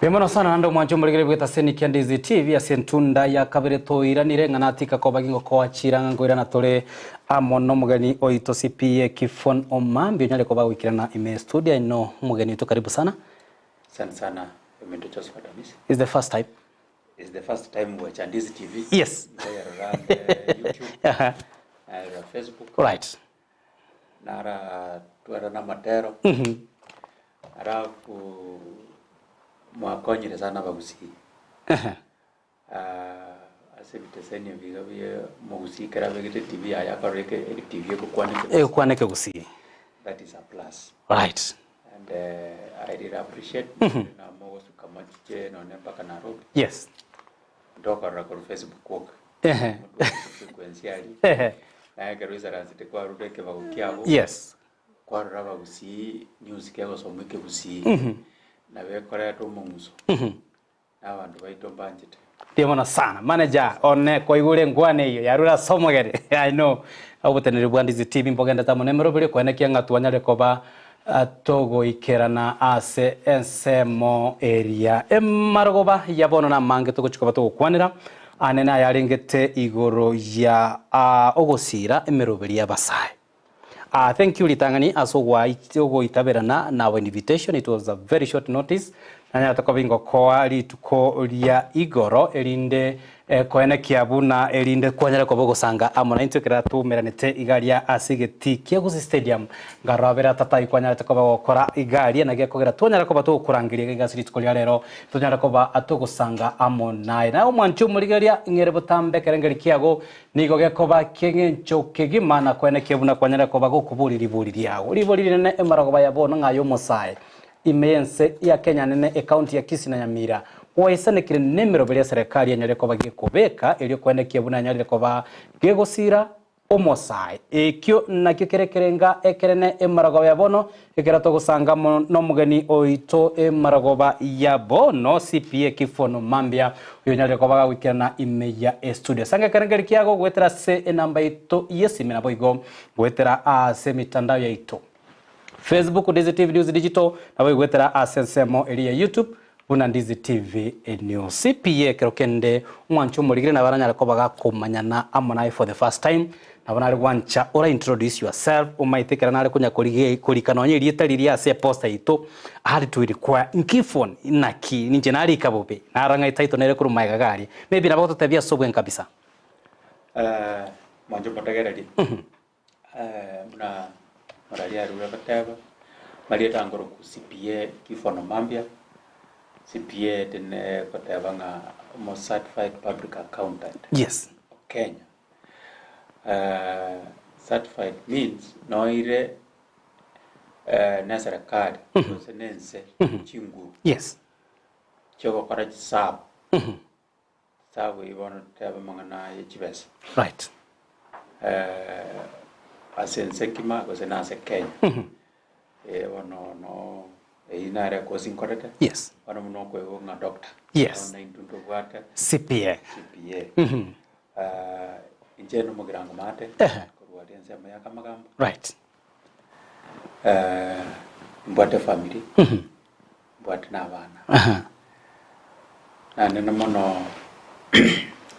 Yemono sana nando mwanjo muligere bweta seni kia Ndizi TV asentunda ya kabere toiranire nganatika ko bagingo ko achira ngwira na tole amono mugeni oito CPA Kiphone Omambia nyale ko bagwikirana ime studio no mugeni to karibu sana. Sana Mendo Joseph Adamis. Is the first time? Is the first time we watch Ndizi TV? Yes. Around YouTube. Facebook. Right. Nara tuara na matero. Arafu mwakonyere sana bagusii. Asebiteseni bigabiye mu Gusii karabegete TV ayakoreke TV ko kwaneke Gusii. That is a plus. Right. And I really appreciate na mo su kama je no ne mpaka Nairobi. Yes. Ndoka rakoro Facebook work. Frequency ali. Na garuza ranzite kwa rudeke bagukiabo. Yes. Kwa raba Gusii news kego somweke Gusii. Na wekora to munguso. Na bantu baito banjite. Yemono sana manager one ko igure ngwane iyo yarura somogere. I know abutenere bwa Ndizi TV mbogenda tamonemero biri kwenekia ngatwanyale koba togo ikerana ase ensemo area emarogoba yabono na mange togochikoba togokwanira anena yaringete igoro ya ogosira emeroberi abasai. Thank you litangani asogwa itogo itaberana na invitation. It was a very short notice nanya takobingo kwa lituko lia igoro elinde koene kiabuna elinde kwanyara kobogo sanga amona intokera tu meranete igaria asigeti Gusii stadium garabera tata ikwanyara takoba gukora igaria nage kogera tonyara koba to kurangiria igasiri tukolia rero tonyara koba atogo sanga amona na umwanchu murigeria ngere butambe kerengeri kiago nigo gekoba kengencho kegimana koene kiabuna kwanyara koba gokuburiri buriri yawo liburiri ne emaragoba yabona ngayo mosai imense ya Kenya nene county ya Kisii na Nyamira waisane kire nemero bele serikali ya nyareko bage kobeka elio kwenekia buna nyareko ba gegosira omosai ekyo nakyo kerekerenga ekerene emaragoba yabono ekerato gusanga no mugeni oito emaragoba yabono CPA Kiphone Omambia uyo nyareko baga wikirana imeya studio sanga kerengeri kiago gwetera se enamba ito yesimina boigo gwetera se mitandao ya ito Facebook Ndizi TV News Digital na gwetera asensemo eri ya YouTube buna Ndizi TV enyo CPA kerokende mwancho muligire na baranya ko baga kumanyana amona for the first time na bana ari wancha ora introduce yourself umaitekera nare kunya kurikana onye rietari ase poster ito ahari tuirikwa Kiphone inaki ninje nari kabobe naranga itaito nere kuru maigagari maybe na boto tabia sobwen kabisa mwancho patageradi muna Maria Rura Kataba, Maria Tangoro CPA Kiphone Omambia, CPA tene Kataba nga most certified public accountant. Yes. Kenya. Certified means noire na serikali senense chingu. Yes. Chogo karaji sabu. Sabu ibono taba mangana yechibesa. Right. Asense kima gosenase Kenya. No inare ko sinkorete. Yes. Ono muno ko nga doctor. Yes. Ona intundo gwata CPA. Injeno mugirango mate. Ko wadiense mayaka magambo. Right. Mbwate family. Mbwate na bana. Na nena mono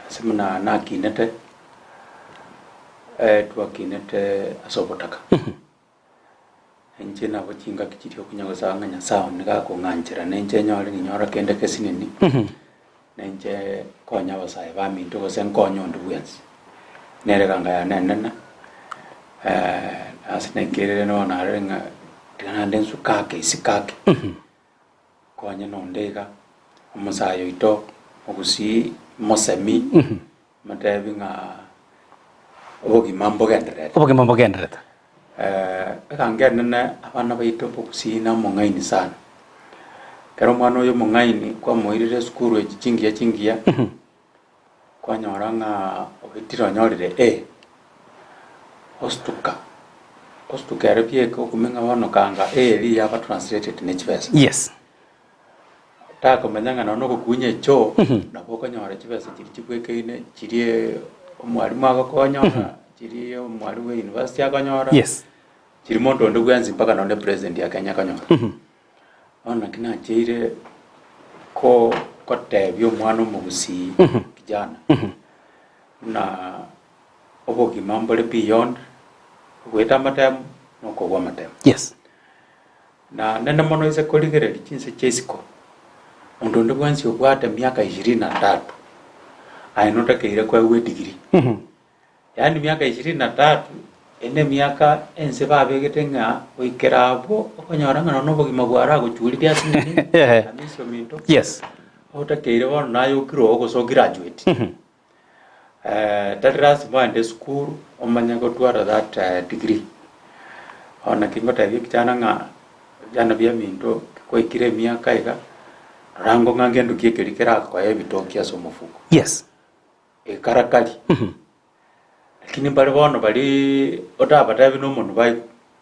asemuna na kinete. Tuakinete asobotaka. Enje na bachinga kichiri okunyago sanga nyasawo nika ko nganjira nenje nyore ni nyora kende kesinini. Nenje konya basaye baminto go sen konyo nduwensi. Nere ganga ya nenena. Asine kerere no na renga tana densu kake isikake. Konya no ndega omusayo ito Gusii mosemi. Matebi nga obogi mambo gendereta kangenene abana baito Gusii na mongaini sana kero mwana yo mongaini kwa moirire skuru echingia kwa nyoranga obitiro nyorire ostuka arabie ko kumenga wano kanga ri yaba translated nechibesa. Yes. Taka menyanga no kukunye cho na boko nyora chibesa chibwekeine chirie omwalimu agakonyora chiri omwalimu we university akanyora. Yes. Chiri mondo ndo gwanzi mpaka none president ya Kenya akanyora. Ona kina chire kotebia omwana omugusii kijana na obogima mbore beyond gweta amatemu nokogwa amatemu. Yes. Na nene mono ise korigereri chinse chesiko ondo ndi bwansi obwate miaka 23 ainotekeire kwa we degree. Yani miaka 23 ene miaka ense babegete nga oikerabo okonyora ngana no bogima bwara gochurira asini amisho minto. Yes. Otekeire bono nayo kiro ogoso graduate. That ras bande school omanya gotwara that degree. Ona kingota bikitana nga jana bya minto koikire miaka iga rango ngange ndukikerikera kwa ebitokia somufuko. Yes. Karakali. Lakini bali bono bali otaba bino muntu bai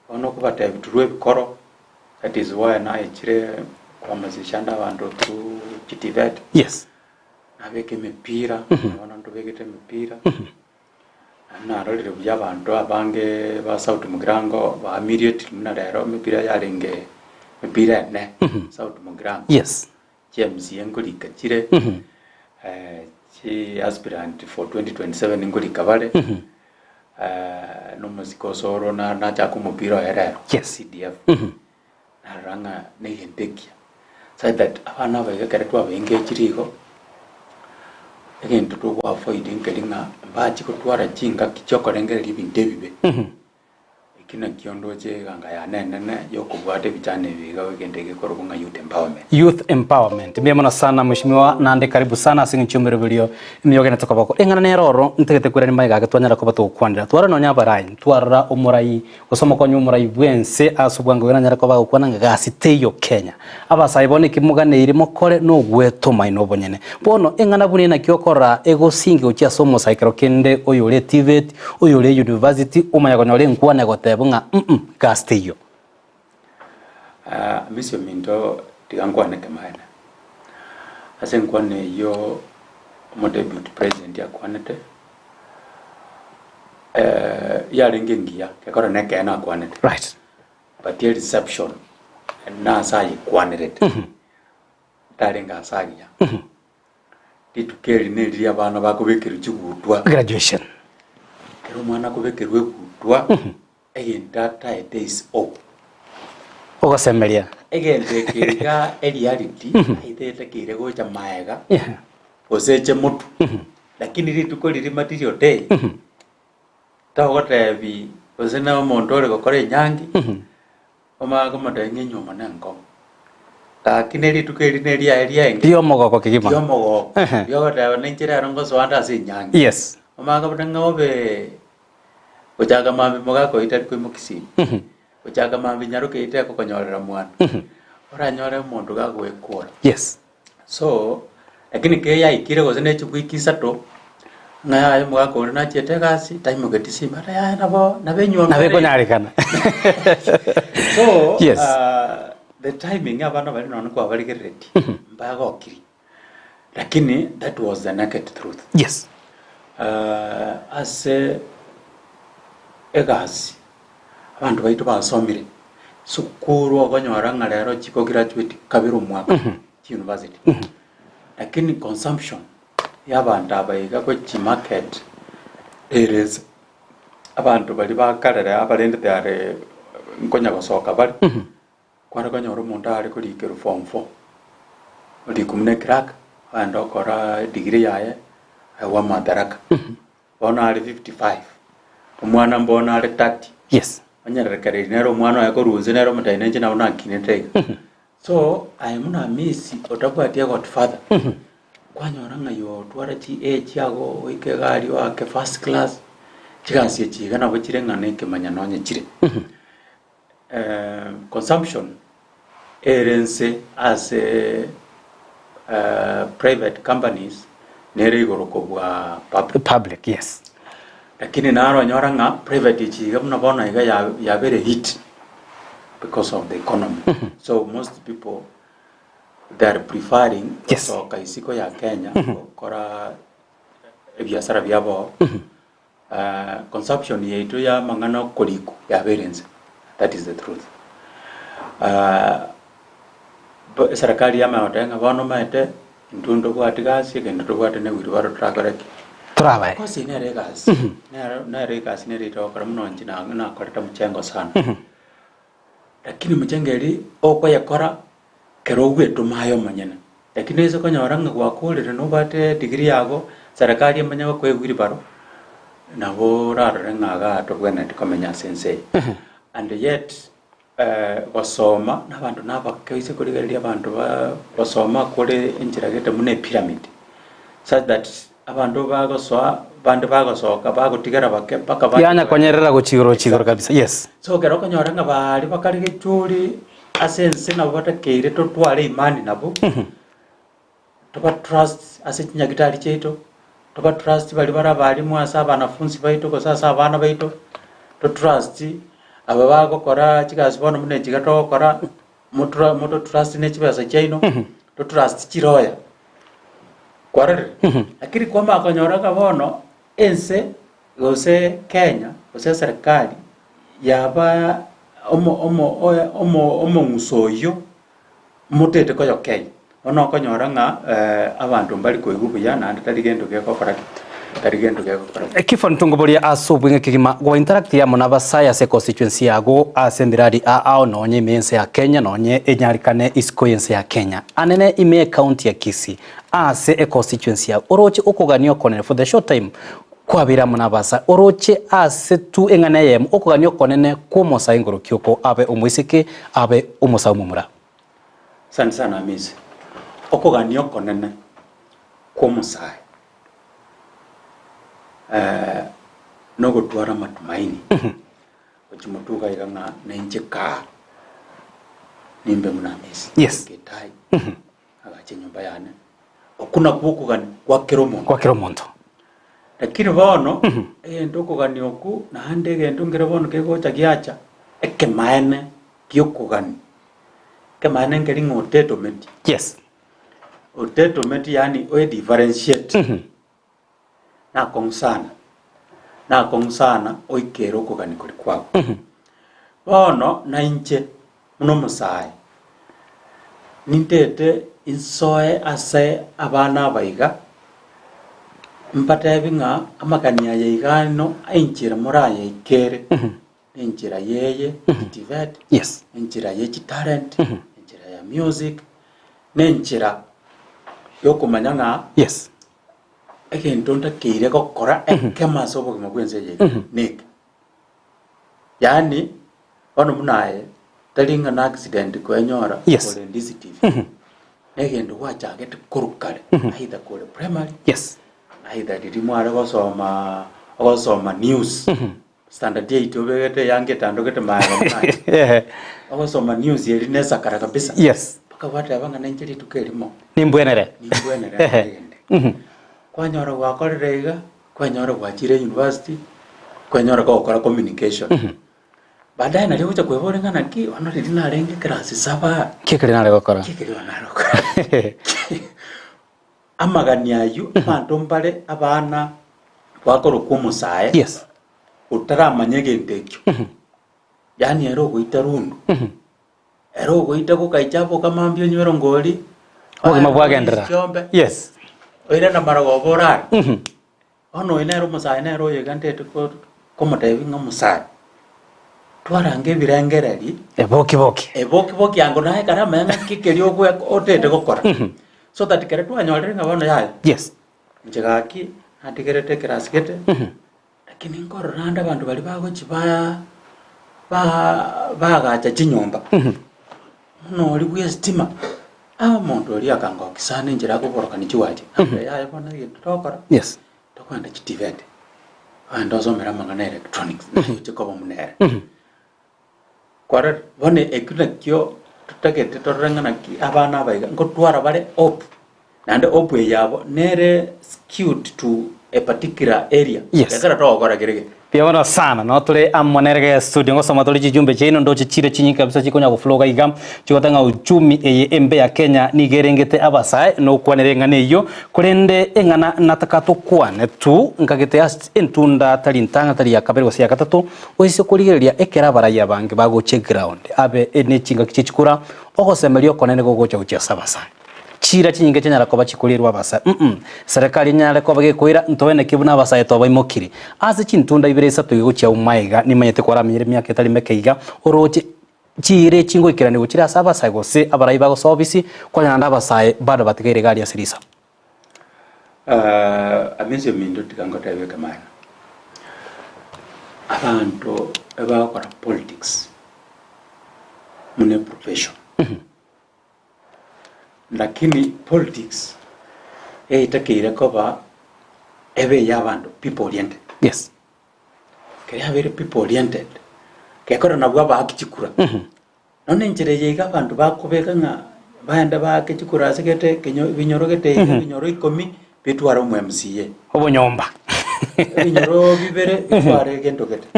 ono kubata biturwe bikoro. That is why na ichire kwa mazishanda abantu tu kitivet. Yes. Abeke mipira bona ndubegete mipira na role by'abantu abange ba South Mugrango ba immediate na rero mipira yarenge mipira ne South Mugrango. Yes. James yengolika kire chi aspirant for 2027 ngolika bale no musiko soro na cha kumupira era CDF na ranga ne yentekia so that abana bagekere twa benge kiriko egento to wa foiding kelinga bachi kutwara chinga kichokorengere libinde bibe ikina kiondo je ganga ya nene yokubwate bichane biga wegendege korobunga youth empowerment mbemona sana mheshimiwa nande karibu sana singichumiro bilio miyogena tokabako engana neroro ntegete kurani maiga gatwanyara ko batukwandira twara no nyabarai twara umurai gusoma ko nyumurai bwense asubwanga wena nyara ko bagukwana gasiteyo Kenya abasayibone kimugane irimo kore no gwetoma inobonyene bono engana buni na kyokora ego singi ukia somo cycle kende oyole TVET oyole university umayagonyole nkwana gote bunga gasteyo misio minto tigangwane kemana asenkwane yo mo deputy president ya kwanete yaringe ngia kekora neke na kwanete right but the reception na sai kwanete tarenga sagia titukeri neria bana bakubekeru chigutwa graduation kero mwana kubekerwe gutwa again that days up ogasemeria again tekiriga reality aitete kire gocha maega oseche mutu lakini rituko riri material day tagote bi osena mondore gokore nyangi omaga madenge nyoma nango lakini rituko riri neria engi dio mogoko kigima dio mogoko yogote nenjira rongo swanda ase nyangi yes omaga badanga obe ojaga mambi mogako itari kwi Kisii ojaga mambi nyaruke ite ko konyorera mwana ora nyore mundu gagwekora yes so lakini ke ya ikire gozene chubwikisa to ngaya mogako na chete gasi time getisi mara ya nabo nabenywa nabeko nyarikana so yes the timing abana bali none kwa bali ready mbaga okiri lakini that was the naked truth yes as egasi abantu baitu basomire sukuru ogonyora nga lero chiko graduate kabiro mwaka university lakini consumption y'abantu abayiga ko chi market is abantu bali bakarera abalende tare nkonya gosoka bali kwara konyora umuntu ari kurikira form 4 uri kumne crack ando kora degree yaye wa madaraka bona ari 55 umwana mbona ari 30 yes anyara kare nero mwana yako ruze nero mutaine nje naona kinete so I am na miss otabwatia godfather kwanyora ngayo twara chi age yago oike gari wake first class chigansie chiga nabo chirengane kemanya nonye chire consumption erense as a private companies nere igoroko bwa public yes lakini naro nyora nga private chiga mna bona iga ya very hit because of the economy so most people they are preferring yes. So kaisiko ya Kenya kora biashara byabo consumption yetu ya mangano koliko ya variance that is the truth serikali yamaotenga bono maete ntundo bwatigasi kendo tubwate ne wiru baro trakoreki Trabaye. kosi ne regas ne regas ne rito kora muno njina na koreta mchengo sana lakini mchengeri okwa yakora kero gwetu mayo manyene lakini izo konyoranga gwakurire no bate degree yago serikali emanya ko egwiri baro nabo rarore ngaga tobwene tikomenya sensei and yet basoma n'abantu n'abakaise kurigereria abantu basoma kuri injira gete mune pyramid such that abantu bagosoa bande bagosoka bagotigara bake paka yana konyerera guchigoro kabisa. Yes, so kero konyoranga bari bakari gituri asense na bata keire to twale imani nabo toba trust asetinya gitari cheto toba trust bali bari mwasa abanafunzi baito ko sasa abana baito to trust aba bagokora kigazibona mune kigatokora moto trust ne kibasa chaino to trust kiroya kwarere akiri kwamba akonyoraga bono ense gose Kenya gose serikali yaba omo musoyo mutete ko yokenya ono konyoranga abantu mbali ko igubuya na ndatarigendo gekokora Kiphone tungoboria asubwinge kigima gwa interact ya mona basaya se constituency yago asendirari ao nonye mense ya Kenya nonye enyarikane iskoyense ya Kenya anene ime county ya Kisii ase e constituency ya oroche okoganio konene for the short time kwabira mona basa oroche ase tu engane yem okoganio konene kumo saingoro kyoko abe umwisike abe umusa mumura sana miss okoganio konene kumo sai no gutwara matumaini uchimutuga iganga nenjeka nimbe munamisi yes kitai agache nyumba yane okuna kuokugani kwa kiromondo lakini bono ndokugani oku na handege ndungere bono kegocha giacha ekemaene kiokugani kemaene ngeringo tetomenti yes otetomenti yani o differentiate na kongsana oikero kugani kuri kwako bono na inche muno musai nintete insoe ase abana baiga mpata binga amakania yeigano ainchira moraye ikere inchira yeye activate yes inchira ye talent inchira ya music nenchira yokumanyanga yes again don't keire gokora ekema sobo ngakwenze ye nik yani ono munaye talinga na accident ko enyora yes. ko Ndizi TV negendo wacha gete kurukale aidha ko primary yes aidha dirimwara gosoma news standard 8 obegete yange tandogete maana gosoma news yeri nesa kara kabisa yes paka watu abanga nenjeri tukelimo nimbwenere kwanyora gwakorerega kwanyora gwachire university kwanyora gokora communication baadaye nalio cha kwebora ngana ki ono lina renge class 7 kikere nale gokora amagania ayu abantu mbale abana bakoro kumusaye yes utaramanye gentekyo yani ero goita rundu ero goita ko kaichapo kama mbio nywero ngoli oge mabwagendera yes oira na marago bora ono inero musaye nero yegante ko mutayi ngomusaye twarange birengereri eboki yango nae kana menga kikerio gwe otete gokora so that kere twanyolere ngabona yayo yes njegaki antigerete keraskete lakini ngoro randa abantu bali bago chibaya bagacha chinyomba no oli bwestima muntu oli akanga okisana njira goboroka nichiwaje yayo bona yitokora yes tokwanda chitivete andozomera mangana electronics chikoba munere kwara bone ekudakyo tutagete torangana ki abana baiga ngotwara bare op nande op yabo nere skewed to a particular area yes kera to gora gerege Piona sana no tule amonerege studio ngosoma tuli jijumbe chino ndo chire chinyika kabisa chikonya kufloga igam chikotanga uchumi eye embe ya Kenya nigerengete abasai no kwanerenga neyo kurende engana natakato kwane tu ngagete entunda tali ntanga tali yakabere wasi yakatatu wese kurigeria ekera baraya bange bago check ground abe ene chinga kichikura ogosemelio konene gogocha ucha sabasai chira chinyinge chenyara koba chikulirwa basa serikali nyara koba gekwira ntobene kibuna basa etoba imokiri ase chintunda ibire isatu gucha umaiga nimanyete kwara menyere myaka etali mekeiga oroche chire chingo ikirane guchira sabasa gose abarayi bago service kwanya ndaba sae bado batigere gari ya sirisa amenze mindo tikangota iwe kamana abantu abakora politics mune profession lakini politics itakeire koba ebe yabantu people oriented. Yes, kaya very people oriented kekora nabwa bakichikura none njere yiga abantu bakubeka nga baenda bakichikura asigete kenyo binyorogete binyoro 10 bitwara mu MCA obonyomba binyoro bibere bitware gendogete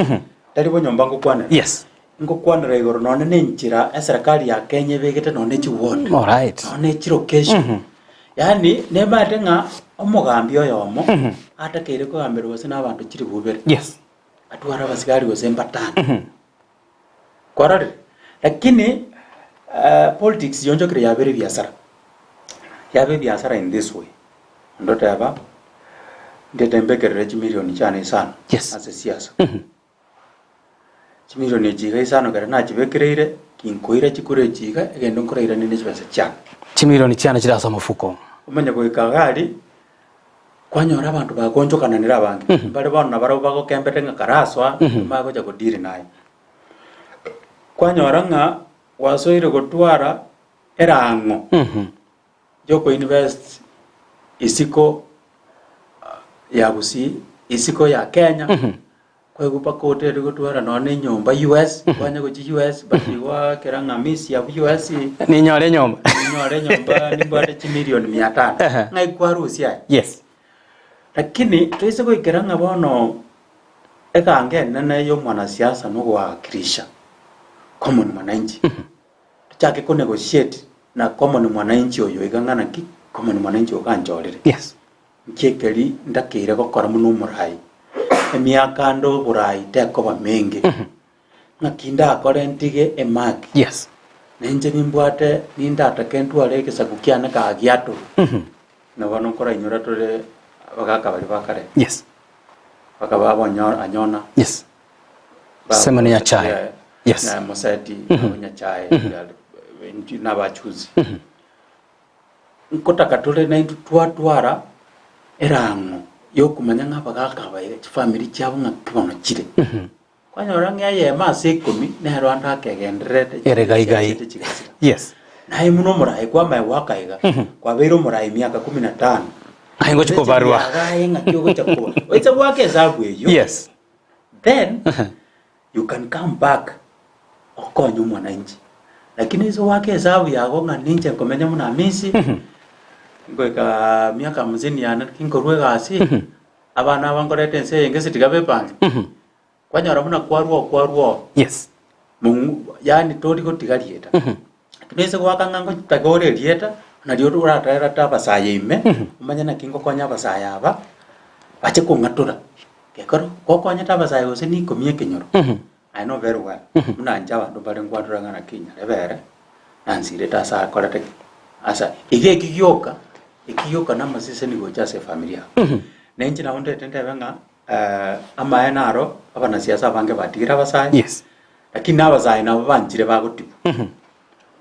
tari bonyomba ngokwana. Yes, ngokwanira igoro none ninjira eserikali ya Kenya begete none chiwon all right none chirocation yani nebate nga omugambi oyomo atakere ko gambero wose nabantu chiri bubere. Yes, atwara basigari wose mbatana kwarare lakini politics yonjo kire yabere biasara in this way ndota yaba ndete mbekere milioni cyane sana. Yes, ase siasa chimilioni jiga isano gara na chibekereire kinkoira chikure jiga egendo nkoraira nene chibasa cyane chimilioni cyane kirasa mufuko umenya ko ikagari kwanyora abantu bakonjokananira abange bale bana baro bago kembete nga karaswa mago ja kodiri naye kwanyora nga wasoire gotwara erango joko invest isiko ya Gusii isiko ya Kenya kwa gupa kote gotwara none nyomba US kwanya go US batiwa keranga misi ya US ni nyore nyomba ni bade chimilioni 500 ngai kwa Rusia. Yes, lakini tuise ko ikeranga bono ekange nene yo mwanasiasa no wakilisha common mwananchi tuchake ko negotiate na common mwananchi oyo igangana ki common mwananchi okanjorere. yes nkekeri ndakire gokora muno murai emyaka ndo burai tekoba mengi nakinda akore ntige emak. yes nenje nimbwate nindata kentwale kesagukiana ka agiato na bano kora inyora tole bagaka bali bakare. yes bakaba anyona. yes semani ya chai. Yes, na mosati nya chai na bachuzi nkota katole na twatwara erango yo kumanya nga bagaka baire family cyabo nga kibono kire kwanyora nga ye mase 10 na Rwanda kegendrete eregaigai. Yes, naye muno murai kwa mai wakaiga kwa bero murai miaka 15 aingo chiko barua agaye nga kyogo chako oitsa wake zabu eyo. yes then you can come back okonyo mwananchi lakini hizo wake zabu yago nga ninje komenya muna misi ngoika miaka mzini yana kinkorwe gasi abana bangorete nse ngese tigabe panje kwanyora muna kwarwo. yes mungu yani tori ko tigarieta kinese kwa ngango tagore rieta na rio urataera tabasaye ime umanya na kingo kwanya basaya aba ache ko ngatura kekoro ko kwanya tabasaye ose ni komie kenyoro. I know very well muna njaba ndo bare ngwadura ngana Kenya rebere ansire tasa korete asa ikiyoka na masise ni gocha se familia nenje na onde tende benga ama enaro abana siasa bange batigira basaye. yes lakini abasaye nabo banjire bagotibu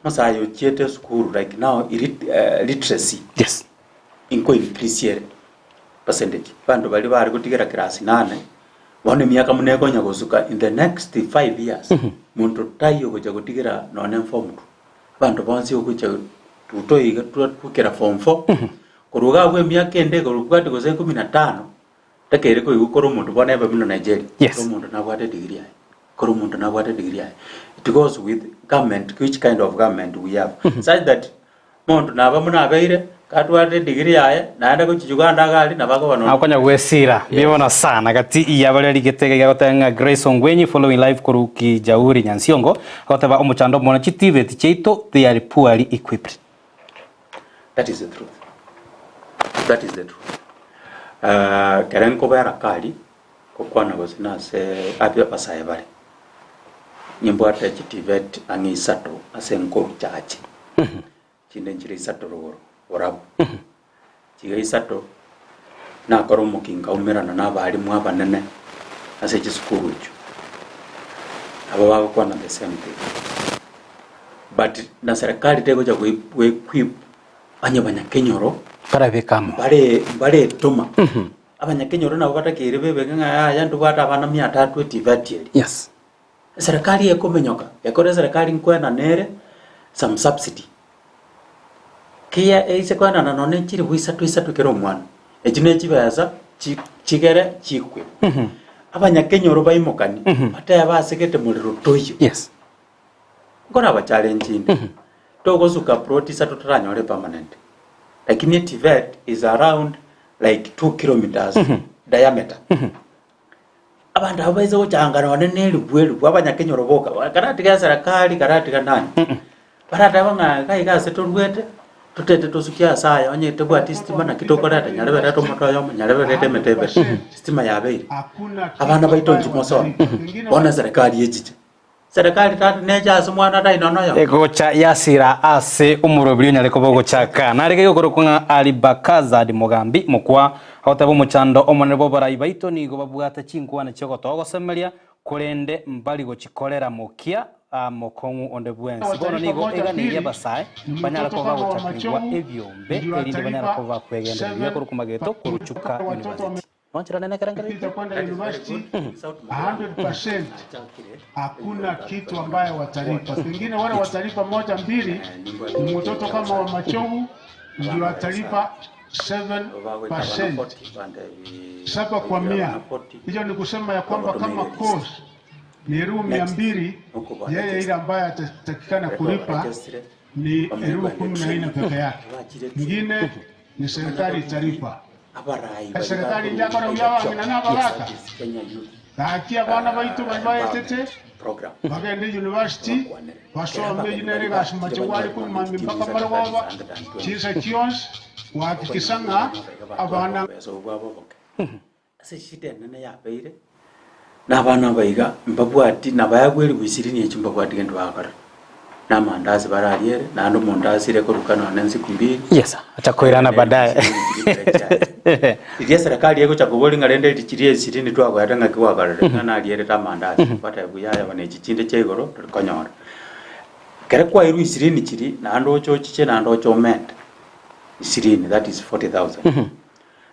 masayo chiete school like now literacy yes inko increase percentage bandu bali bari gutigira class 8 bone miaka muneko nya gosuka in the next 5 years muntu tayo goja gutigira none form bandu bonsi okucha tutoiga tukira form 4 kuruga gwe miaka ende kuruga tigoze 15 takere ko igukoro muntu bone ba bino Nigeria. Yes, muntu na bwate degree ai koro muntu na bwate degree ai it goes with government which kind of government we have such that muntu na ba muna beire katwate degree yaye naenda kuchijuka ndagali na bako bano akonya gwesira bibona sana gati iya bali gitege gagotenga Grace Ongwenyi following live kuruki Jauri Nyansiongo goteba omuchando mona chitiveti cheito they are poorly equipped. That is the truth. That is the truth. Kerenko bara kali kokwana gosina se apya pasaye bari nyimbo ate chitivet angi sato asenko chachi chinde njiri sato roro orabu chiga isato na koromo kinga umerana na bali mwa banene ase chisukuru chu abo bako kwa na the same thing but na serikali tego cha equip banya kenyoro para bekamo bare tuma abanya kenyoro na bata kirebe benga yandu bata bana 300 tivatieli. Yes, serikali ekomenyoka yakore serikali nkwena nere some subsidy kia eise kwana na none chiri wisatu kero mwana ejine chibaza chigere chikwe abanya kenyoro bayimokani bataya basekete muliro toyo. yes, ngora ba challenge inde togo suka protisa tutaranyore permanent lakini TVET is around like 2 kilometers diameter. Abantu abayize ochangana wanene libwelu abanya kenyoro boka karati ga serikali karati ga nani barata banga kai ga setorwete tutete tosukia saya onye tebu artistima na kitokora ta nyarebe to moto yo nyarebe rete metebe stima ya bei abana baito njimoso bona serikali yejije serikali tatu neja asumwana dai nono yo egocha yasira ase umurobiri nyareko bogochaka nareke gukorokunga alibakaza di Mogambi mukwa hotabo muchando omonebo barayi baito nigo babwata chinkwana choko togosemeria kurende mbali gochikorera mukia mokongu onde bwensi bono nigo eganiria basaye banyara ko bagochakirwa ebyombe erinde banyara ko bakwegenda byo kurukumageto kuruchuka university wanchira nene karangari itakwenda university 100% hakuna kitu ambayo watalipa. Pengine wale watalipa moja mbili, ni mtoto kama wa Machogu ndio watalipa 7%, 7 kwa 100. Hiyo ni kusema ya kwamba kama course ni euro 200, yeye ile ambayo atatakikana kulipa ni euro 14 peke yake. Nyingine ni serikali italipa. Serikali njako na uyawa ngina baraka takia bana baitu babaye tete program bagende university basombe engineering asumachwali ku mambi mpaka marwa chisa chions wakikisanga abana ase shite nene ya beire na bana baiga mbabwati na bayagweri bwishirini echimbabwati gendo bakara na mandazi barariere na ndo mondazi reko rukana nanzi kumbiri. Yes, atakoirana baadaye. Idia serikali yeko chakoboli ngalende tichirie sitini tu akwatanga kiwakarere na aliere ta mandazi pata buyaya bane chichinde chegoro tukonyora kare kwa iru 20 chiri na ndo cho chiche na ndo cho met 20, that is 40,000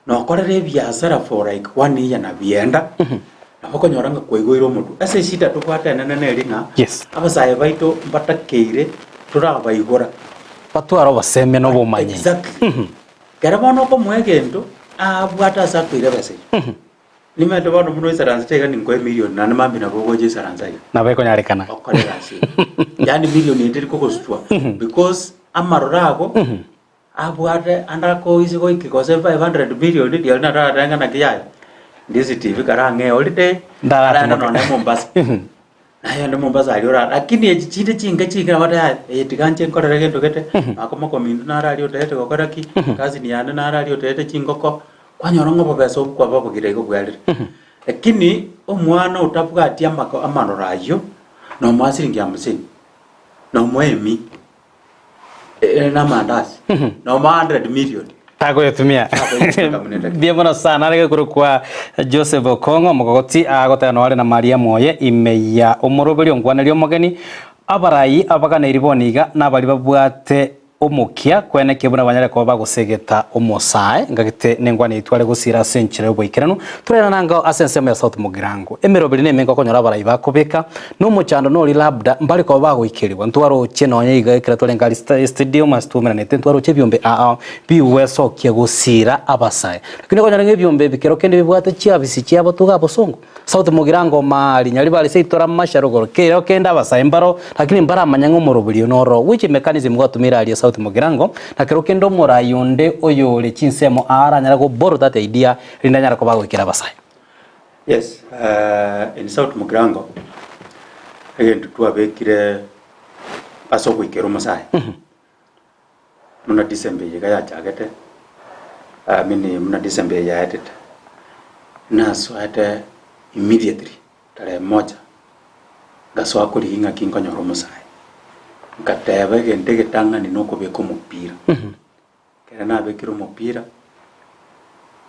no korere biashara for like 1 year na bienda abakonyoranga kwegoiro mutu ase shita tukwata nene linga. Yes, abasaye baito mbatakeire turabaigora patwaro baseme no bomanye exactly karabono ko mwegendo abwata sakwire base nimeto bano muno isaranza tega ni 1 million na mambi na bogoje isaranza yo na beko nyarekana okorera si yani million ndiri koko sutwa because amarurago abwate andako iziko ikikose 500 billion ndio na ranga na kiyayo Ndizi TV karange holiday ndara no ne Mombasa nayo ne Mombasa aliora lakini echichinde chinga wata etikanje nkorere gento gete akoma komindu narali otete gokoraki kazi ni yane narali otete chingoko kwanyorongo bobeso kwa babo girego bwalire lakini omwana utapuka atia amanorayo no mwasiringi amusini no mwemi na mandazi no 100 million tago yatumia bienvenido sana rege kurukwa Joseph Okongo mugoti agotana wale na Maria Moye imeya omuroberi ongwanelio mogeni abarayi abagana iriboniga nabali babwate omukia kwene kebuna banyare ko bagusegeta omosae ngagite nengwane itware gusira senchire boikerano turena nanga asensemo ya South Mugirango emeroberi nemenga konyora abarayi bakobeka no muchando no labda mbali ko bagoikerwa ntwaro cheno nyiga ikira tolenga stadium astumira nete ntwaro chebyombe biweso kye gusira abasae lakini konyora ngebyombe bikero kende bibwate chiabisi chiabo tugabo songo South Mugirango mali nyali bali seitora masharogoro kero kenda abasae mbaro lakini mbara manyango moroberi noro which mechanism gwatumira ali South South Mugirango na kero kendo morayonde oyo le chinsemo aranyara go boro that idea rindanyara ko bagwikira basaya. Yes, in South Mugirango again twabekire aso gwikero masaya. Muna December ya chagete muna December ya edit na swate immediately tare moja gaswa kuri hinga kinko nyoro musai ngatebe gende gitanga ni noko beko mupira kera na bekiro mupira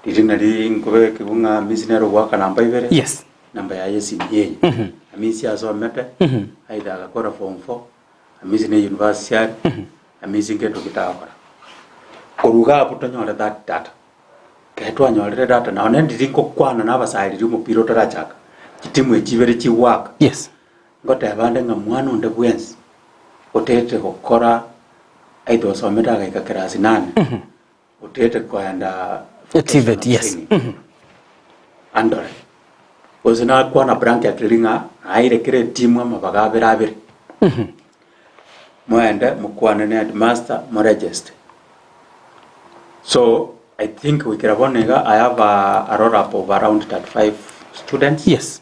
dirina ri ngobe kibunga misinero waka namba ibere Yes, namba ya yesi ye amisi aso mete aida akora form 4 amisi ne university amisi ngeto kitakora koruga putonyole that data ketwa nyolere data na onendi rinko kwana na basai ri mupira utarachaka kitimu echibere chi work. yes, Ngote bande nga mwana onde bwensi otete kokora aido someta ga ikakirasi nane otete kwenda activate, yes. Andore ozina kwa na blanket ringa aire kire timu ama bagabira abiri mwende mukwane ne headmaster mo register. So I think we kirabonega I have a roll up of around 35 students. Yes,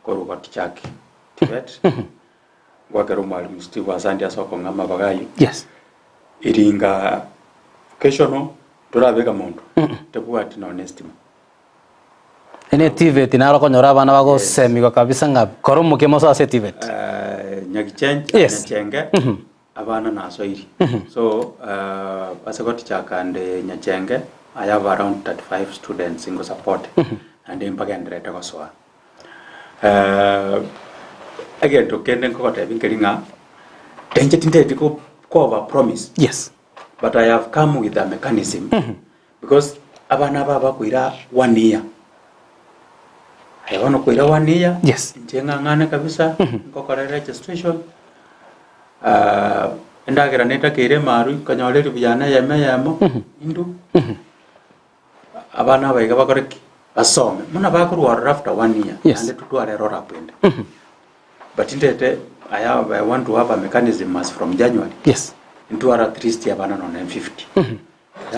Koruga tichaki tibet gwakero mwalimu Steve asante asoko ngama bagayi yes, iringa keshono turabeka muntu tebuwa tina honestima ene activate na roko nyora bana bago semi kabisa nga koromo ke moso activate nyagichenje Yes. nyachenge abana na soiri so asakoti chakande nyachenge I have around 35 students in support and mpaka ndreta kwa soa again to kende ko ta binkiringa denje tinde diko over promise. yes, But I have come with a mechanism because abana baba kuira 1 year I want kuira 1 year yes, njenga ngane kabisa ngokora registration ndagira neta kire maru kanyolere biyana yeme yamo indu abana baiga bakoreki basome muna bakurwa after 1 year Yes. and tutware rora pende but intete I want to have a mechanism as from January yes, into at least abana no 50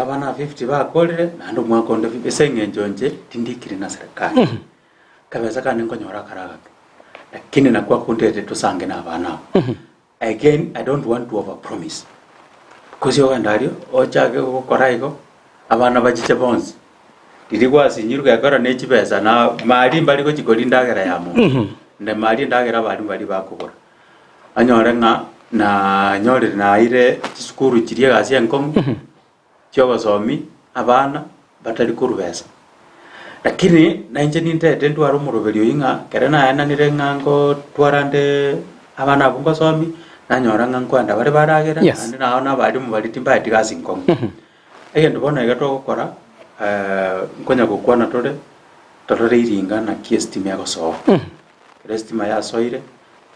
abana 50 bakolere nando mwaka onde bisenge njonje tindikire na serikali kabeza kana nkonyora karaga lakini nakuwa kundete tusange na abana again I don't want to overpromise because yo ndario ochage gukora iko abana bachiche bonzi dirigwa sinyiruka yakora nechibeza na mali mbali ko chikoli ndagera yamo nde mali ndagera bali bakukora anyore nga na nyore na ire skuru chirie gasi enkong cyo basomi abana batari kurubesa lakini na nje ninte ndwaro muroberio inga kerena yana nirengango twarande abana bungo somi nanyora nga nkwanda bari baragera Yes. andi naona bali mu bali timba tigasi enkong ege ndibona igato gukora nkonya gukwana tore iringa na kiestima yako so kiestima ya soire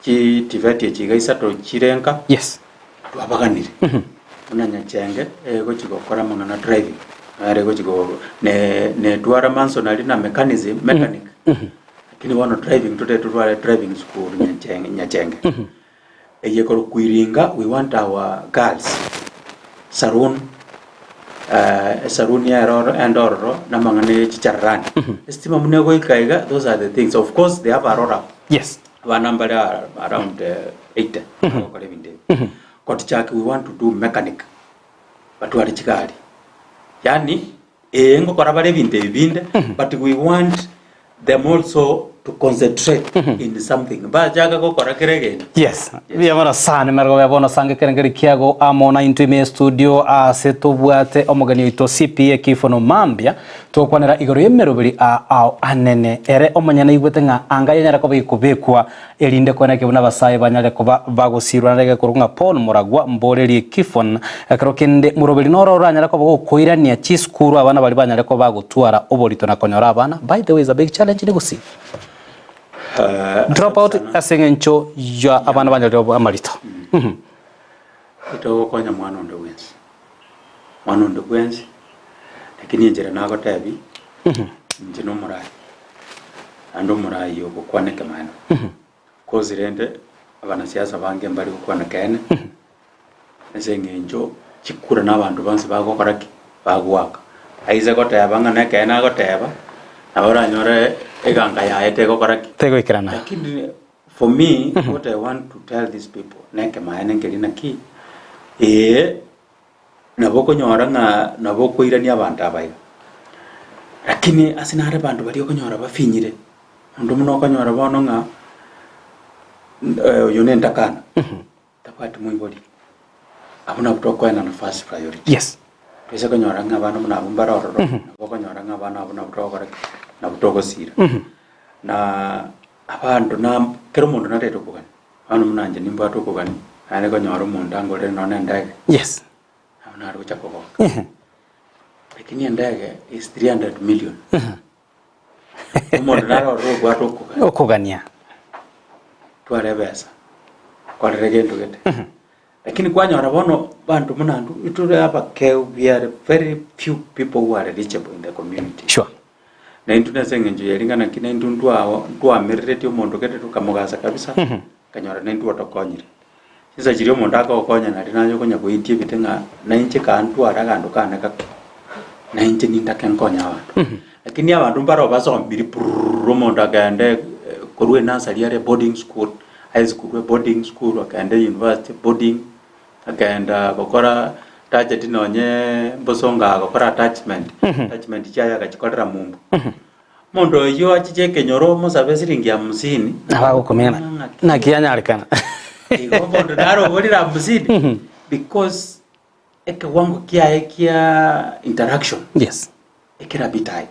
ki tiveti chigaisa to chirenka yes, twabaganire unanya chenge go chigokora mangana driving are go chigo ne twara manso nali na mechanic lakini wana driving twara driving school nyachenge yekoro kuiringa we want our girls sarun saruni and na mangane chicharani estima munego ikaiga those are the things of course they have a roll yes, one number around 80 kotichaki we want to do mechanic but wali chikali yani ngo korabare binde but we want them also to concentrate in something ba jaga go kora kirege yes. Via bona sana mergo ya bona sange kerengeri kiago amona into me studio seto bwate omogani ito CPA Kiphone Omambia to kwanera igoro yemerobiri anene ere omanyana igwete nga anga yenyara ko bikubekwa elinde kwana ke buna basaye banyale ko bagosirwa rege kurunga Paul Muragwa mboreri Kiphone akarokende murobiri noro ranyara ko koirania chiskuru abana bali banyale ko bagutwara oborito na konyora abana. By the way, is a big challenge in Gusii. Drop out asengencho ya abana banyale amarito. ito konya mwana onde wenzi lakini njira nago tabi njino murai ando murai yo kwaneke mana kozirende abana siasa bange mbali kwaneke ene esengenjo chikura n'abantu banse bagokora ki bagwaka aize goteba ng'ana kena goteba abora nyore eganga yaete gokora ki tego ikirana. Lakini for me what I want to tell these people neke maene ngelina ki naboko nyora naboko irani abantu abayo lakini asinare bantu bali okonyora bafinyire ndo muno okonyora bono nga yonenda kana takwati mwiboli abuna butoko ena na first priority. Yes. Pese konyora nga abantu muna bumbara ororo naboko nyora nga abantu abuna butoko na butoko sira na abantu na kero mundu na reto kugani abantu munanje nimba atokugani ane konyora mundu angore none ndage. Yes. Abuna ari kuchakoko lakini ndege is 300 million. Umuntu naro rogo atokugani okugania tware besa kwa regendo gete lakini kwanyora bono bantu munandu iture hapa ke we are very few people who are reachable in the community. Sure. Na intune sengenje yeringana kina ndundu awo ndwamirire omuntu gete tukamugasa kabisa kanyora nendu otokonyire sisa chiri omuntu akakonya nari nayo konya kuitie bitenga na inche kantu aragandu kanaka na inche nindakenkonya abantu lakini abantu mbaro basombiri omuntu agende korwe nasari yare boarding school high school boarding school akaenda university boarding akaenda gukora target nonye mbosonga gukora attachment chaya gachikorera mumbu mondo yo achicheke nyoro musabe siringi ya 50 abagukomena na kianyarikana iko mondo daro bolira 50 because eke wangu kia interaction. Yes. Ekira bitai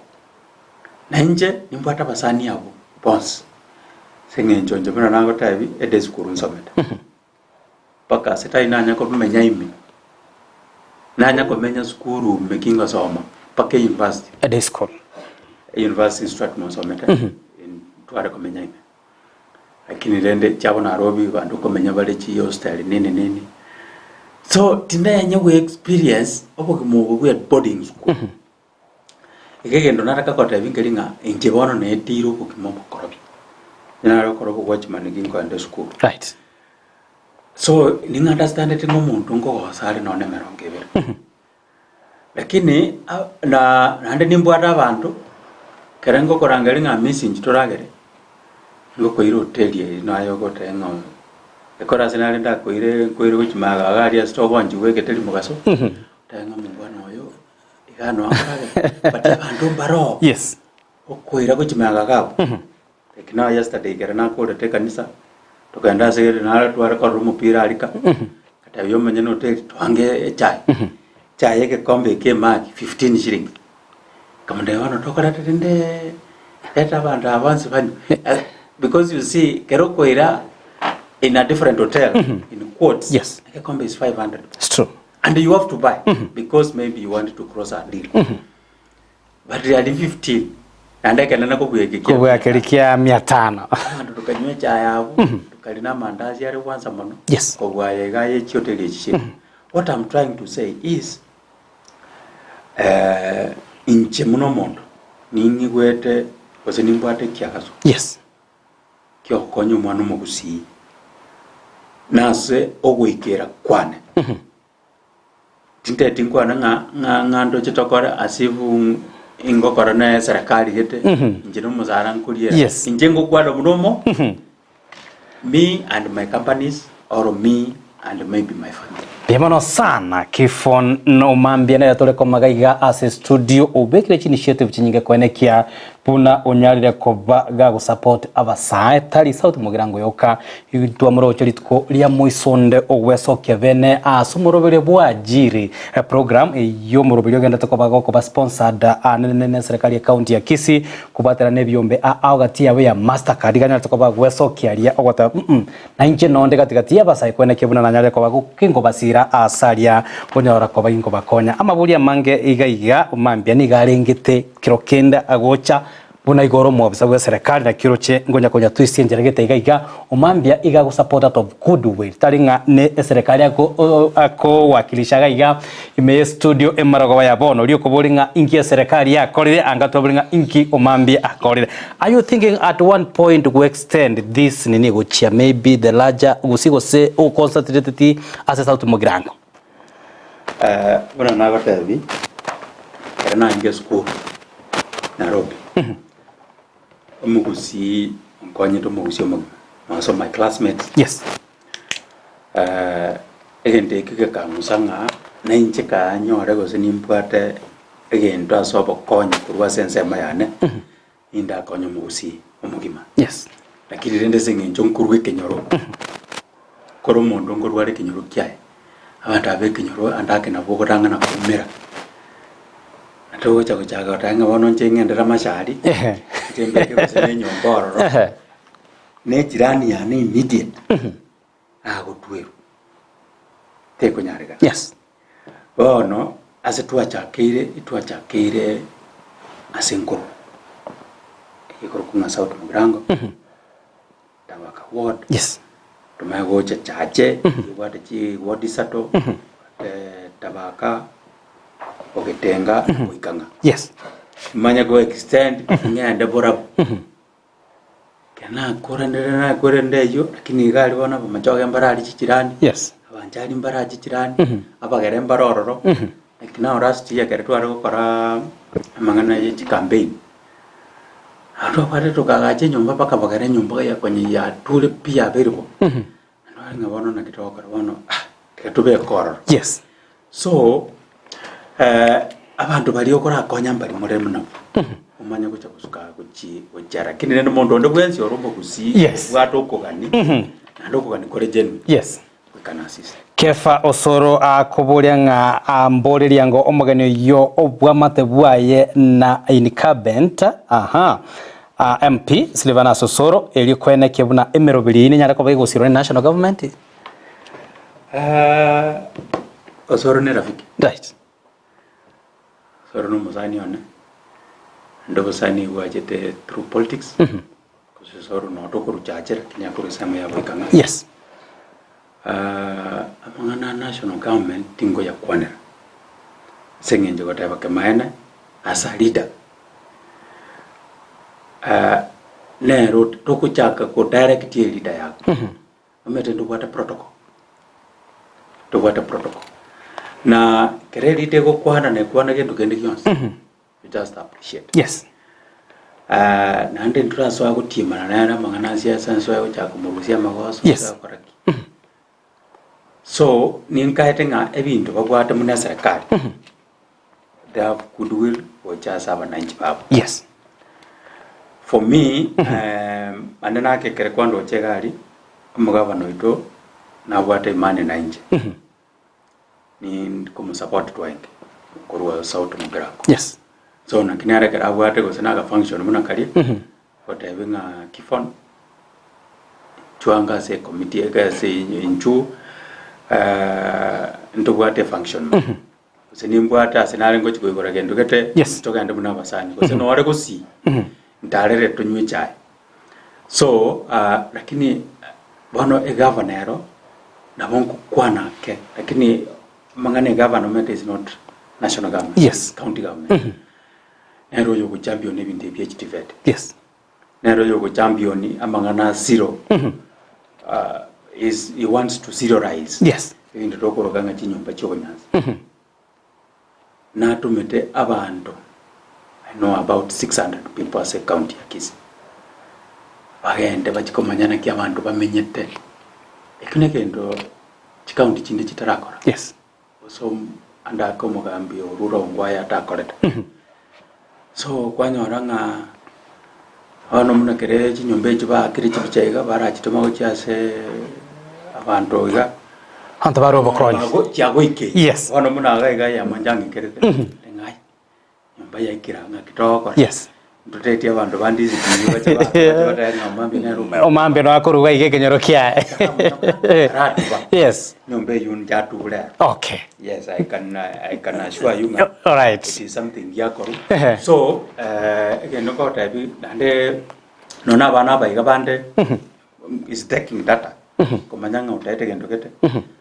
na nje nimbata basani yabo boss sengenjo nje bana nago tabi ede skuru nsometa paka seta inanya ko menya imi nanya ko menya skuru mekinga soma paka university ede school university Stratmore nsometa in tware ko menya imi lakini rende chabo na robi bandu ko menya bale chi hostel nini so tinenya we experience obo kimo we boarding school ikegendo naraka kota vingelinga inje bono ne tiro ko kimo korobi naro korobo watchman ginko ande school. Right. So ninga understand it ngomuntu ngo sare none merongebe lakini na nande nimbwada abantu kerengo korangalinga missing toragere ngoko iro hotel nayo gotenga ekora sinale ndakoire kuchimaga agari astobonji weketeli mugaso tenga mungwana oyo igano akaraga bati abantu mbaro. Yes. Okoira kuchimaga gabo ekina yesterday kerana ko te kanisa tukaenda segere na twara ko rumupira alika kata yo menye no hotel twange chai yake kombe ke maki 15 shilling kama ndio wana toka tende eta banda avance bani because you see kero koira in a different hotel in quotes. Yes. Like a combo is 500. It's true. And you have to buy because maybe you want to cross a deal. But really 15. And I can go with a kerikia 500. And to can make a Karina Mandazi once a month. Yes. What I'm trying to say is in Chemunomond, Nini Wete was an important Kiakaso. Yes. Kyo konyo mwanu mo Gusii. Nase ogwikera kwane tinte tinkwana ngando chitokora asivu ingokora na serikali gete njino muzara nkuliera yes. Injengo kwado munomo me and my companies or me and maybe my family. Bienvenido sana Kiphone na Omambia na yatole kwa magaiga as studio ubekire initiative chinyinge kwenekia puna onyarire koba ga support abasae tali sauti mugirango yoka itwa murocho litko lya muisonde ogwesokia bene asumurobere bwajiri program yo murobere genda tokoba ko sponsored anene serikali ya county ya Kisii kubatera nebyombe agati yawe ya Mastercard ganya tokoba gwesokia lya ogota na inje nonde katikati abasae kwenekia puna nanyarire koba kingo basira asalia onyora koba kingo bakonya amabulia mange igaiga Omambia ni garengete kirokenda agocha buna igoro mu obisa bwa serikali na kiroche ngonya konya twisi njeregete igaiga Omambia iga go support out of goodwill taringa ne serikali ako wakilisha gaiga ime studio emarago ya bono rio koboringa inki ya serikali ya korire angatoboringa inki Omambia akorire. Are you thinking at one point to extend this nini go chia maybe the larger Gusii go say o concentrated as a South Mogrango? Bwana na gotebi kana inge school Nairobi Gusii konye to Gusii so my classmates yes egende kike kamusanga na inche ka nyore go sinimpwate egendo asobo konye kurwa sense mayane inda konye Gusii omugima yes lakini rende singenjo nkurwe kenyoro koro mondo ngorware kenyoro kyae abata be kenyoro andake na bogoranga na kumira ato chago chaga tanga wono njengendera mashari tembe ke kusene nyomboro ne jirani ya ne immediate agotweru te kunyarega yes bono ase twachakire asenkoro ikoro kunga sauti murango tabaka ward yes tumago chache ward chi ward sato tabaka ogetenga oikanga yes manya go extend ngende bora kana korende yo lakini gali bona bamachoge mbarali chichirani yes abanjali mbara chichirani abagere mbarororo lakini orasti ya kare twari gukora amangana ye campaign ato pare tukagache nyumba paka bagere nyumba ya kwenye ya tule pia veribo no ngabona na kitoka bono ketube kororo yes so abantu bali okora konya mbali muremu nabo umanya gucha kusuka kuchi ojara kini nendo mondo ndo bwenzi orombo Gusii yes watokogani ndokogani kore jenu yes kana sisi kefa osoro akuburia nga amboreria ngo omugani yo obwamate bwaye na incumbent MP Silvana Osoro eli kweneke buna emerobiri ni nyara ko bagusiro national government Osoro ne rafiki right Osoro no muzani one ndo sani wajete through politics Osoro no tokuru chachera kinya kuri sama ya boikanga yes amangana national government tingo ya kwanera sengenje goteba kemaena as a leader nero tokuchaka ko direct leader yako amete ndo kwata protocol na credit go kwana ne kwana gendo kende kyonse you just appreciate yes na ndi ntraso agutima na mangana siasa so chako murusia magoso yes koraki so ninkaetenga ebintu bagwate muna serikali they have goodwill just have an inch babo yes for me andana ke kere kwando chegari mugabano ito na bwate imani na nje ni como support twange korwa sauti mugrako yes so na kinara kera bwate go sinaga function muna kali whatever Kiphone chuanga se committee ga se inchu ndo bwate function sinimbwata sinale ngo chikogora gendo kete toka ndo muna basani ko sino wale Gusii ndarere tunywe chai so lakini bono governor na bonku kwana ke lakini mangane government is not national government yes county government nero yo champion ebinde PhD vet yes nero yo champion amangana zero is he wants to zerorize yes into tokoroganga chinyumba chonyaza na tumete abantu I know about 600 people as a county ya Kisii bagende bachikomanyana ki abantu bamenyete ekune kendo chikaunti chinde chitarakora yes so anda ko mugambi oruro ngwaya atakoreta so kwanyoranga ano munakere chinyombe chiba kiri chibichaiga barachitoma gochase abantu iga hanta baro bokronyi chago ike yes ano munaga iga ya manjangi kerete ngai nyomba ya ikiranga kitoko yes ndotete abantu bandizi tibacha batari Omambia nero Omambia no akoruga ige kenyoro kya yes nyombe yun jatule okay yes I can assure you all right it is something yakoru so again no type ande nona bana baiga bande is taking data kumanyanga utaite kendo kete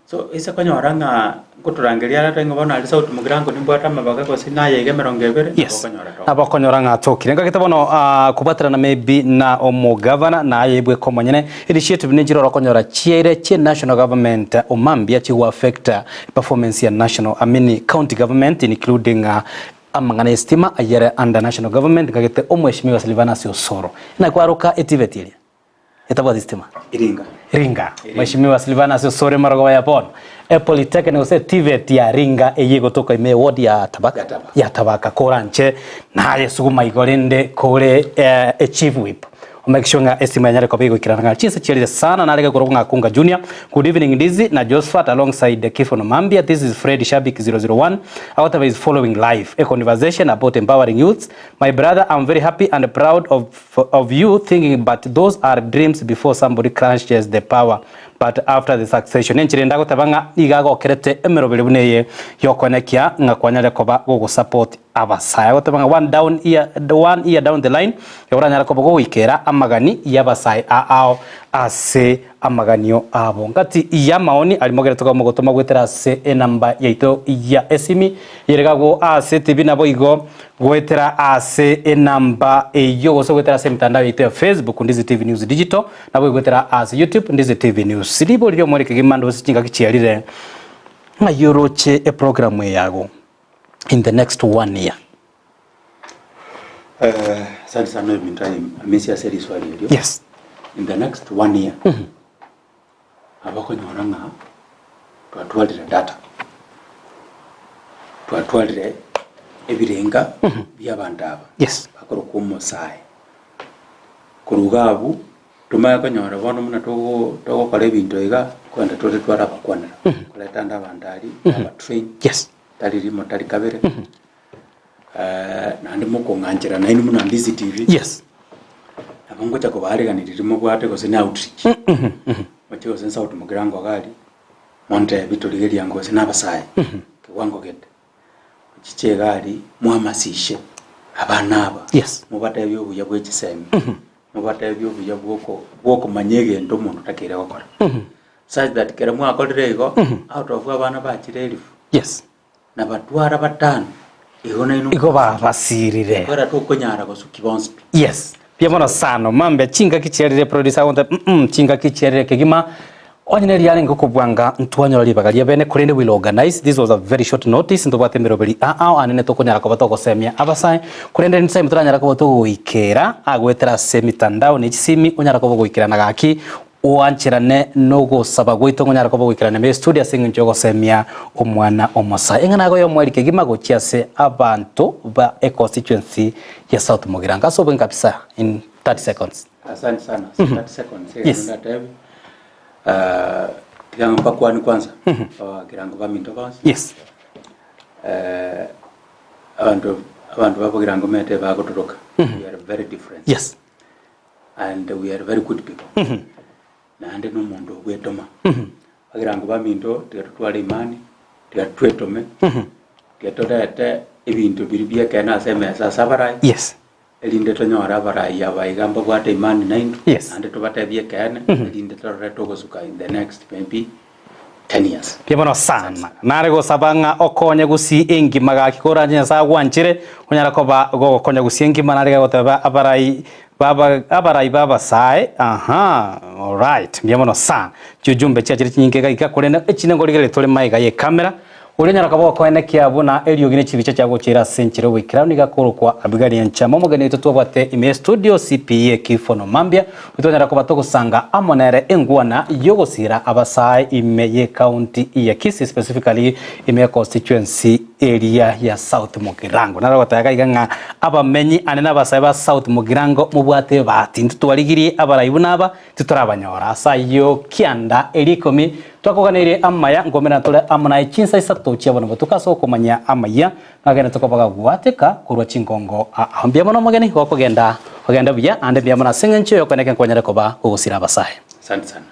so isa konyoranga kuturangeria ata ngobona ali sauti mugirango nimbwata mabaga ko sinaye ige 20 abakonyoranga atokire ngagite bono kubatirana maybe na omo governor na ayebwe komonyene initiative ni jiro konyora chiere chi national government Omambia chi affect performance ya national county government including amangana estima ayere under national government ngagite omweshimiwa Silvanus Osoro na kwaruka etivetile etaba estima Ringa mheshimiwa Silvanus Osoro marogo ya pon polytechnic ose tivet ya Ringa eyego toka ime ward ya Tabaka koranche na yesuguma igorende kore chief whip omekishonga estima nyare kobigo kiranga chinse chirire sana na rege kuronga kunga junior. Good evening Ndizi na Josephat alongside the Kiphone Omambia. This is Fred Shabik 001. Our is following live a conversation about empowering youths. My brother, I'm very happy and proud of you thinking, but those are dreams before somebody crunches the power. But after the succession enchirenda gotabanga igago kerete emerobere buneye yokonekia ngakwanyale koba go support abasaya gotabanga one year down the line yoranyala koba go ikera amagani yabasaya ao ase amaganio abo ngati iya maoni alimogera toka mogotoma gwetera ase enamba yaito ya esimi yeregago ase tv nabo igo gwetera ase enamba eyo goso gwetera ase mitandao yaito Facebook Ndizi TV News Digital nabo gwetera ase YouTube Ndizi TV News silibo lyo moreke gimando singa kichiarire mayoroche e program yago in the next 1 year. Sasa no time amesi aseri swali lyo. Yes. In the next 1 year abakonyoranga twatwalira data twatwalire ebirenga byabandaba yes bakoro kumosaye kurugabu tumaya konyora bono muna togo kale bintu iga kwenda tote twara bakwanira kuleta ndabandari aba train yes tari motari kabere nandi mukonganjira naini muna Ndizi TV yes abango chako bariganirimo bwate ko sina outreach wacho sensa utu mugirango gali monte bituligeri yango sina basaye kiwango gete chiche gali muhamasishe abana aba yes mubata byo buya bwekiseme mubata byo buya bwoko manyege ndo muntu takire gukora such that kera mu akolire igo out of abana bakire elifu yes na batwara batano ihona ino igo basirire kora to konyara ko sukibonsi yes Piamono sano mambe chinga kicherere producer wonte chinga kicherere kegima onyene yale ngokubwanga ntwanyo libagalia bene kurende will organize. This was a very short notice ndo batemero beli anene to konyara ko batoko semia abasai kurende nsai mutranyara ko batoko ikera agwetera semitandao ni simi onyara ko ikera nagaki uanchirane nogo sabagwito ngonyara ko bwikirane me studio singinjogo semia omwana omosa engana go yomwerike gimago chiase abantu ba constituency ya South Mugiranga so kabisa in 30 seconds. Asante sana. 30 seconds. Yes. Kirango kwani kwanza kirango ba minto kwanza. Yes. Abantu babo kirango mete ba kuturuka. We are very different. Yes. And we are very good people. Nande no mundo gwetoma agirango baminto twatwala imani twetome twetodete ebintu biribye kana semesa sabarai yes elinde tonyora barai abaigamba bwate imani naindu yes ande tubatebye kana elinde toreto gosuka in the next maybe 10 years piamono sana narego sabanga okonye Gusii engi magaki koranye sa gwanchire onyara ko ba gokonye Gusii engi manarega goteba abarai sai all right mbiamono sa jujumbe cyakire kinyinge gaika kurena ekine ngorigere tole maiga ye kamera urenyara kabo kwene kiabuna eliogine chibice cyago kira senkire wikira niga korokwa abigari yanchama mugane tutobate ime studio CPA Kiphone Omambia utonyara ko batogusanga amonere engwana yogosira abasai ime ye county ya Kisii specifically ime constituency area ya South Mugirango nara bataya iganga abamenyi anena abasai ba South Mugirango mubwate bati ntutwaligirie abarayibuna aba tutorabanyora sayo kianda elikomi twakoganire amaya ngomera tole amana ichinsa isato cyabona botukaso kumanya amaya ngagenda tukobaga gwateka kurwa cingongo ambia mono mageni ko kugenda buya ande bya mona singencho yokoneka kwanyara koba kugusira abasahe. Asante sana.